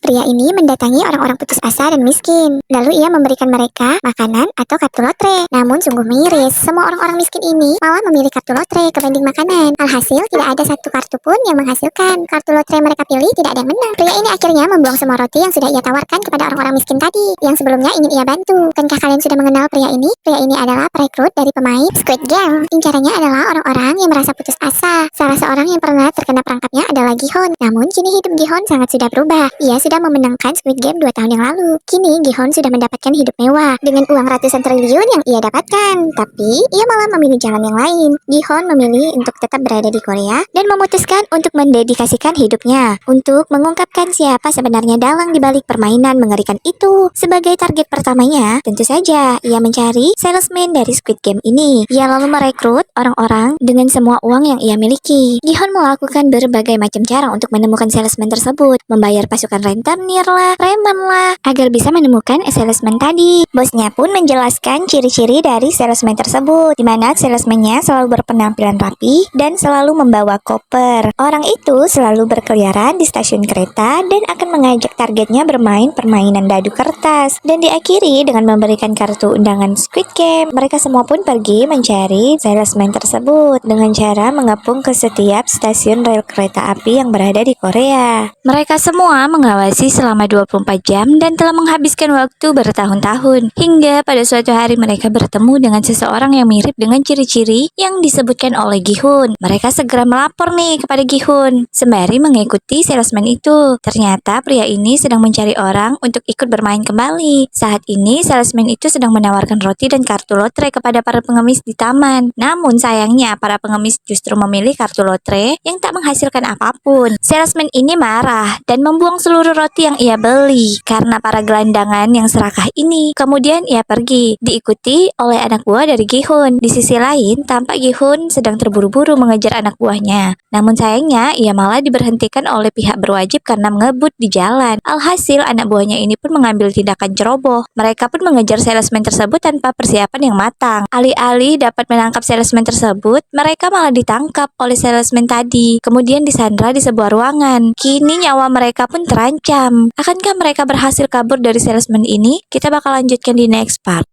Pria ini mendatangi orang-orang putus asa dan miskin. Lalu ia memberikan mereka makanan atau kartu lotre. Namun sungguh miris, semua orang-orang miskin ini malah memilih kartu lotre kebanding makanan. Alhasil tidak ada satu kartu pun yang menghasilkan. Kartu lotre mereka pilih tidak ada yang menang. Pria ini akhirnya membuang semua roti yang sudah ia tawarkan kepada orang-orang miskin tadi, yang sebelumnya ingin ia bantu. Bukankah kalian sudah mengenal pria ini? Pria ini adalah perekrut dari pemain Squid Game. Incarannya adalah orang-orang yang merasa putus asa. Salah seorang yang pernah terkena perangkapnya adalah Gihon. Namun kini hidup Gihon sangat sudah berubah. Ia sudah memenangkan Squid Game 2 tahun yang lalu. Kini Gihon sudah mendapatkan hidup mewah dengan uang ratusan triliun yang ia dapatkan. Tapi ia malah memilih jalan yang lain. Gihon memilih untuk tetap berada di Korea dan memutuskan untuk mendedikasikan hidupnya untuk mengungkapkan siapa sebenarnya dalang di balik permainan mengerikan itu. Sebagai target pertamanya, tentu saja ia mencari salesman dari Squid Game ini. Ia lalu merekrut orang-orang dengan semua uang yang ia miliki. Gihon melakukan berbagai macam cara untuk menemukan salesman tersebut, membayar pasukan rentenir lah, preman lah, agar bisa menemukan salesman tadi. Bosnya pun menjelaskan ciri-ciri dari salesman tersebut, di mana salesmannya selalu berpenampilan rapi dan selalu membawa koper. Orang itu selalu berkeliaran di stasiun kereta dan akan mengajak targetnya bermain permainan dadu kertas, dan diakhiri dengan memberikan kartu undangan Squid Game. Mereka semua pun pergi mencari salesman tersebut dengan cara mengepung ke setiap stasiun rel kereta api yang berada di Korea. Mereka semua mengawasi selama 24 jam dan telah menghabiskan waktu bertahun-tahun, hingga pada suatu hari mereka bertemu dengan seseorang yang mirip dengan ciri-ciri yang disebutkan oleh Gihun. Mereka segera melapor nih kepada Gihun sembari mengikuti salesman itu. Ternyata pria ini sedang mencari orang untuk ikut bermain kembali. Saat ini salesman itu sedang menawarkan roti dan kartu lotre kepada para pengemis di taman. Namun sayangnya para pengemis justru memilih kartu lotre yang tak menghasilkan apapun. Salesman ini marah dan membuang seluruh roti yang ia beli karena para gelandangan yang serakah ini. Kemudian ia pergi, diikuti oleh anak buah dari Gihun. Di sisi lain, tampak Gihun sedang terburu-buru mengejar anak buahnya. Namun sayangnya, ia malah diberhentikan oleh pihak berwajib karena mengebut di jalan. Alhasil, anak buahnya ini pun mengambil tindakan ceroboh. Mereka pun mengejar salesman tersebut tanpa persiapan yang matang. Alih-alih dapat menangkap salesman tersebut, mereka malah ditangkap oleh salesman tadi, kemudian disandra di sebuah ruangan. Kini nyawa mereka pun terancam. Akankah mereka berhasil kabur dari salesman ini? Kita bakal lanjutkan di next part.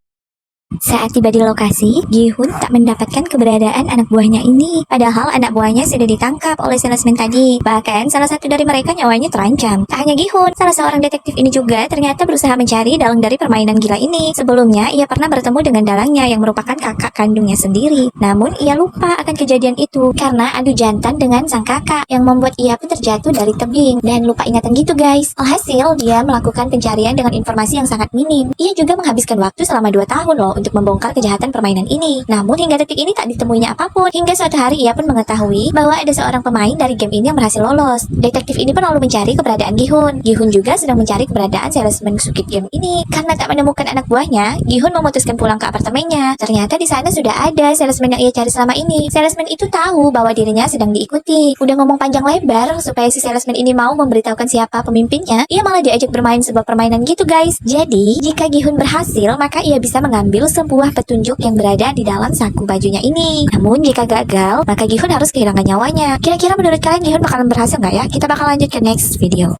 Saat tiba di lokasi, Gihun tak mendapatkan keberadaan anak buahnya ini. Padahal anak buahnya sudah ditangkap oleh salesman tadi. Bahkan salah satu dari mereka nyawanya terancam. Tak hanya Gihun, salah seorang detektif ini juga ternyata berusaha mencari dalang dari permainan gila ini. Sebelumnya, ia pernah bertemu dengan dalangnya yang merupakan kakak kandungnya sendiri. Namun, ia lupa akan kejadian itu karena adu jantan dengan sang kakak yang membuat ia pun terjatuh dari tebing dan lupa ingatan gitu guys. Alhasil, dia melakukan pencarian dengan informasi yang sangat minim. Ia juga menghabiskan waktu selama 2 tahun loh untuk membongkar kejahatan permainan ini. Namun hingga detik ini tak ditemuinya apapun. Hingga suatu hari ia pun mengetahui bahwa ada seorang pemain dari game ini yang berhasil lolos. Detektif ini pun lalu mencari keberadaan Gihun. Gihun juga sedang mencari keberadaan salesman Squid Game ini. Karena tak menemukan anak buahnya, Gihun memutuskan pulang ke apartemennya. Ternyata di sana sudah ada salesman yang ia cari selama ini. Salesman itu tahu bahwa dirinya sedang diikuti. Udah ngomong panjang lebar supaya si salesman ini mau memberitahukan siapa pemimpinnya, ia malah diajak bermain sebuah permainan gitu guys. Jadi, jika Gihun berhasil, maka ia bisa mengambil sebuah petunjuk yang berada di dalam saku bajunya ini. Namun jika gagal, maka Gihun harus kehilangan nyawanya. Kira-kira menurut kalian Gihun bakalan berhasil nggak ya? Kita bakal lanjut ke next video.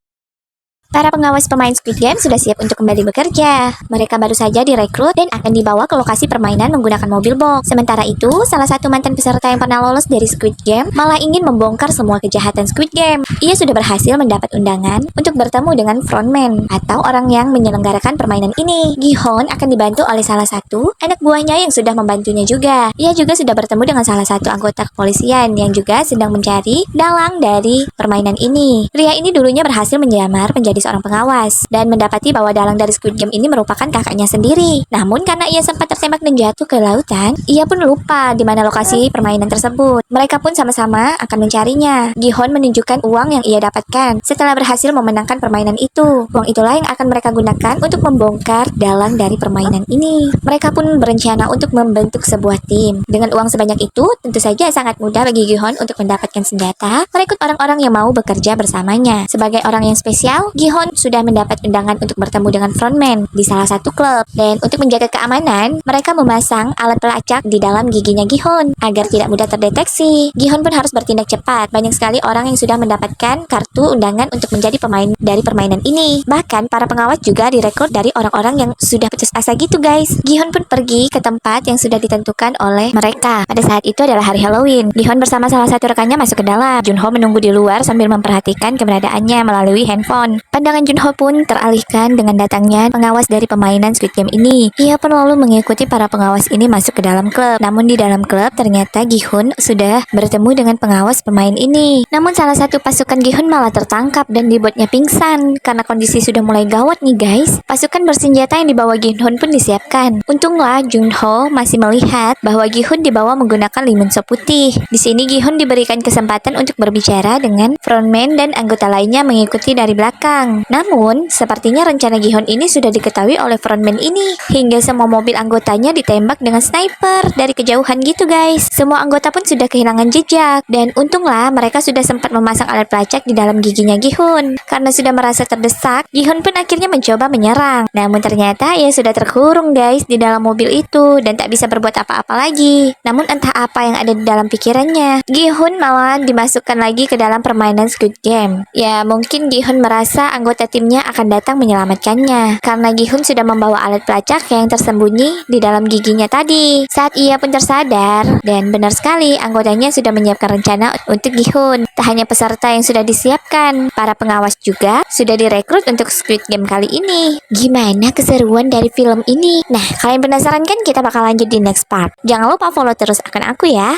Para pengawas pemain Squid Game sudah siap untuk kembali bekerja. Mereka baru saja direkrut dan akan dibawa ke lokasi permainan menggunakan mobil box. Sementara itu, salah satu mantan peserta yang pernah lolos dari Squid Game malah ingin membongkar semua kejahatan Squid Game. Ia sudah berhasil mendapat undangan untuk bertemu dengan frontman atau orang yang menyelenggarakan permainan ini. Gihon akan dibantu oleh salah satu anak buahnya yang sudah membantunya juga. Ia juga sudah bertemu dengan salah satu anggota kepolisian yang juga sedang mencari dalang dari permainan ini. Pria ini dulunya berhasil menyamar menjadi seorang pengawas dan mendapati bahwa dalang dari Squid Game ini merupakan kakaknya sendiri. Namun karena ia sempat tertembak dan jatuh ke lautan, ia pun lupa di mana lokasi permainan tersebut. Mereka pun sama-sama akan mencarinya. Gihon menunjukkan uang yang ia dapatkan setelah berhasil memenangkan permainan itu. Uang itulah yang akan mereka gunakan untuk membongkar dalang dari permainan ini. Mereka pun berencana untuk membentuk sebuah tim. Dengan uang sebanyak itu, tentu saja sangat mudah bagi Gihon untuk mendapatkan senjata, merekrut orang-orang yang mau bekerja bersamanya. Sebagai orang yang spesial, Gihon Gi-hun sudah mendapat undangan untuk bertemu dengan frontman di salah satu klub. Dan untuk menjaga keamanan, mereka memasang alat pelacak di dalam giginya Gi-hun agar tidak mudah terdeteksi. Gi-hun pun harus bertindak cepat. Banyak sekali orang yang sudah mendapatkan kartu undangan untuk menjadi pemain dari permainan ini. Bahkan para pengawas juga direkrut dari orang-orang yang sudah putus asa gitu guys. Gi-hun pun pergi ke tempat yang sudah ditentukan oleh mereka. Pada saat itu adalah hari Halloween. Gi-hun bersama salah satu rekannya masuk ke dalam. Junho menunggu di luar sambil memperhatikan keberadaannya melalui handphone. Pandangan Junho pun teralihkan dengan datangnya pengawas dari permainan Squid Game ini. Ia pun lalu mengikuti para pengawas ini masuk ke dalam klub. Namun di dalam klub ternyata Gi-hun sudah bertemu dengan pengawas pemain ini. Namun salah satu pasukan Gi-hun malah tertangkap dan dibuatnya pingsan. Karena kondisi sudah mulai gawat nih guys. Pasukan bersenjata yang dibawa Gi-hun pun disiapkan. Untunglah Junho masih melihat bahwa Gi-hun dibawa menggunakan limunso putih. Di sini Gi-hun diberikan kesempatan untuk berbicara dengan frontman dan anggota lainnya mengikuti dari belakang. Namun, sepertinya rencana Gi-hun ini sudah diketahui oleh frontman ini. Hingga semua mobil anggotanya ditembak dengan sniper dari kejauhan gitu guys. Semua anggota pun sudah kehilangan jejak. Dan untunglah mereka sudah sempat memasang alat pelacak di dalam giginya Gi-hun. Karena sudah merasa terdesak, Gi-hun pun akhirnya mencoba menyerang. Namun ternyata ia sudah terkurung guys di dalam mobil itu dan tak bisa berbuat apa-apa lagi. Namun entah apa yang ada di dalam pikirannya, Gi-hun malah dimasukkan lagi ke dalam permainan Squid Game. Ya mungkin Gi-hun merasa anggota timnya akan datang menyelamatkannya karena Gi-hun sudah membawa alat pelacak yang tersembunyi di dalam giginya tadi. Saat ia pun tersadar dan benar sekali anggotanya sudah menyiapkan rencana untuk Gi-hun. Tak hanya peserta yang sudah disiapkan, para pengawas juga sudah direkrut untuk Squid Game kali ini. Gimana keseruan dari film ini? Nah, kalian penasaran kan? Kita bakal lanjut di next part. Jangan lupa follow terus akun aku ya.